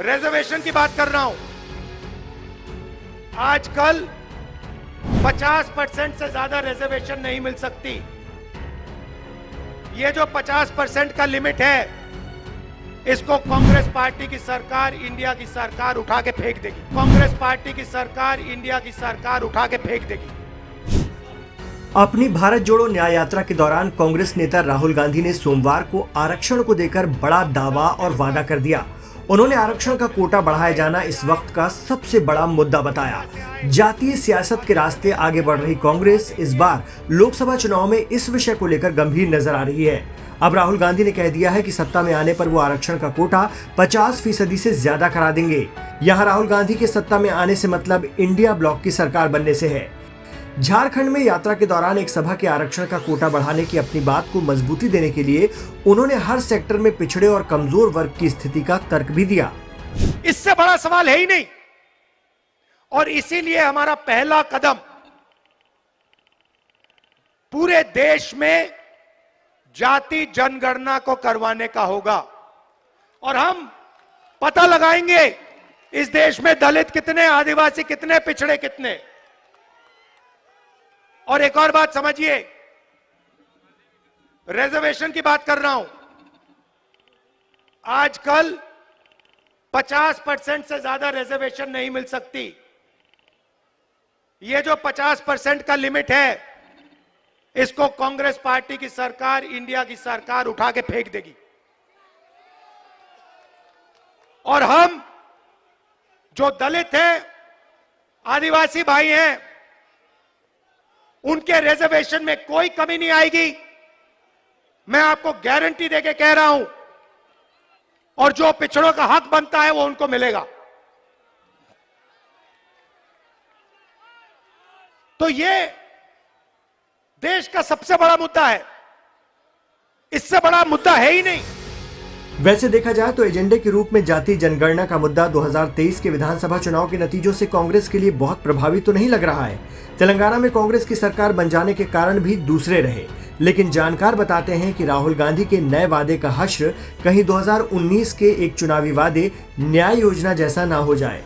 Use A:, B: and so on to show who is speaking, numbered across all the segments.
A: Reservation की बात कर रहा हूं। आजकल 50% से ज्यादा रिजर्वेशन नहीं मिल सकती। ये जो 50% का लिमिट है, इसको कांग्रेस पार्टी की सरकार, इंडिया की सरकार उठा के फेंक देगी। कांग्रेस पार्टी की सरकार, इंडिया की सरकार उठा के फेंक देगी।
B: अपनी भारत जोड़ो न्याय यात्रा के दौरान कांग्रेस नेता राहुल गांधी ने सोमवार को आरक्षण को देकर बड़ा दावा और वादा कर दिया। उन्होंने आरक्षण का कोटा बढ़ाया जाना इस वक्त का सबसे बड़ा मुद्दा बताया। जातीय सियासत के रास्ते आगे बढ़ रही कांग्रेस इस बार लोकसभा चुनाव में इस विषय को लेकर गंभीर नजर आ रही है। अब राहुल गांधी ने कह दिया है कि सत्ता में आने पर वो आरक्षण का कोटा 50% से ज्यादा करा देंगे। यहाँ राहुल गांधी के सत्ता में आने से मतलब इंडिया ब्लॉक की सरकार बनने से है। झारखंड में यात्रा के दौरान एक सभा के आरक्षण का कोटा बढ़ाने की अपनी बात को मजबूती देने के लिए उन्होंने हर सेक्टर में पिछड़े और कमजोर वर्ग की स्थिति का तर्क भी दिया।
A: इससे बड़ा सवाल है ही नहीं, और इसीलिए हमारा पहला कदम पूरे देश में जाति जनगणना को करवाने का होगा। और हम पता लगाएंगे इस देश में दलित कितने, आदिवासी कितने, पिछड़े कितने। और एक और बात समझिए, रिजर्वेशन की बात कर रहा हूं। आजकल 50% से ज्यादा रिजर्वेशन नहीं मिल सकती। ये जो 50% का लिमिट है, इसको कांग्रेस पार्टी की सरकार, इंडिया की सरकार उठा के फेंक देगी। और हम जो दलित हैं, आदिवासी भाई हैं, उनके रिजर्वेशन में कोई कमी नहीं आएगी। मैं आपको गारंटी देके कह रहा हूं। और जो पिछड़ों का हक बनता है वो उनको मिलेगा। तो ये देश का सबसे बड़ा मुद्दा है, इससे बड़ा मुद्दा है ही नहीं।
B: वैसे देखा जाए तो एजेंडे के रूप में जाति जनगणना का मुद्दा 2023 के विधानसभा चुनाव के नतीजों से कांग्रेस के लिए बहुत प्रभावी तो नहीं लग रहा है। तेलंगाना में कांग्रेस की सरकार बन जाने के कारण भी दूसरे रहे, लेकिन जानकार बताते हैं कि राहुल गांधी के नए वादे का हश्र कहीं 2019 के एक चुनावी वादे न्याय योजना जैसा ना हो जाए।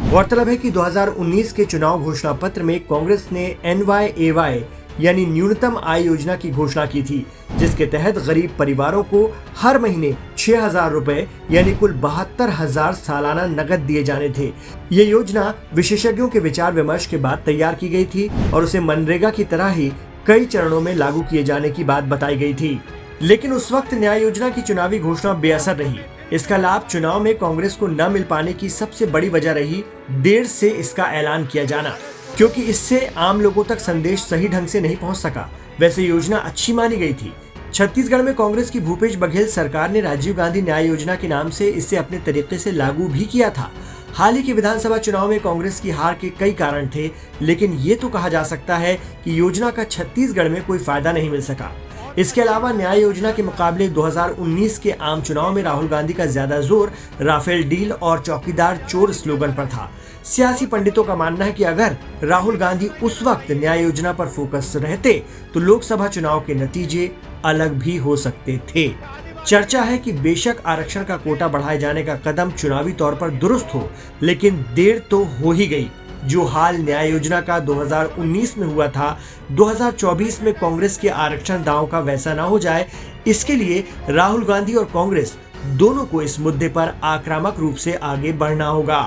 B: गौरतलब है कि 2019 के चुनाव घोषणा पत्र में कांग्रेस ने NYAY यानी न्यूनतम आय योजना की घोषणा की थी, जिसके तहत गरीब परिवारों को हर महीने 6,000 रुपए यानी कुल 72,000 सालाना नकद दिए जाने थे। ये योजना विशेषज्ञों के विचार विमर्श के बाद तैयार की गई थी और उसे मनरेगा की तरह ही कई चरणों में लागू किए जाने की बात बताई गई थी। लेकिन उस वक्त न्याय योजना की चुनावी घोषणा बेअसर रही। इसका लाभ चुनाव में कांग्रेस को न मिल पाने की सबसे बड़ी वजह रही देर से इसका ऐलान किया जाना, क्योंकि इससे आम लोगों तक संदेश सही ढंग से नहीं पहुंच सका। वैसे योजना अच्छी मानी गई थी। छत्तीसगढ़ में कांग्रेस की भूपेश बघेल सरकार ने राजीव गांधी न्याय योजना के नाम से इसे अपने तरीके से लागू भी किया था। हाल ही के विधानसभा चुनाव में कांग्रेस की हार के कई कारण थे, लेकिन ये तो कहा जा सकता है कि योजना का छत्तीसगढ़ में कोई फायदा नहीं मिल सका। इसके अलावा न्याय योजना के मुकाबले 2019 के आम चुनाव में राहुल गांधी का ज्यादा जोर राफेल डील और चौकीदार चोर स्लोगन पर था। सियासी पंडितों का मानना है कि अगर राहुल गांधी उस वक्त न्याय योजना पर फोकस रहते तो लोकसभा चुनाव के नतीजे अलग भी हो सकते थे। चर्चा है कि बेशक आरक्षण का कोटा बढ़ाए जाने का कदम चुनावी तौर पर दुरुस्त हो, लेकिन देर तो हो ही गई। जो हाल न्याय योजना का 2019 में हुआ था, 2024 में कांग्रेस के आरक्षण दांव का वैसा ना हो जाए, इसके लिए राहुल गांधी और कांग्रेस दोनों को इस मुद्दे पर आक्रामक रूप से आगे बढ़ना होगा।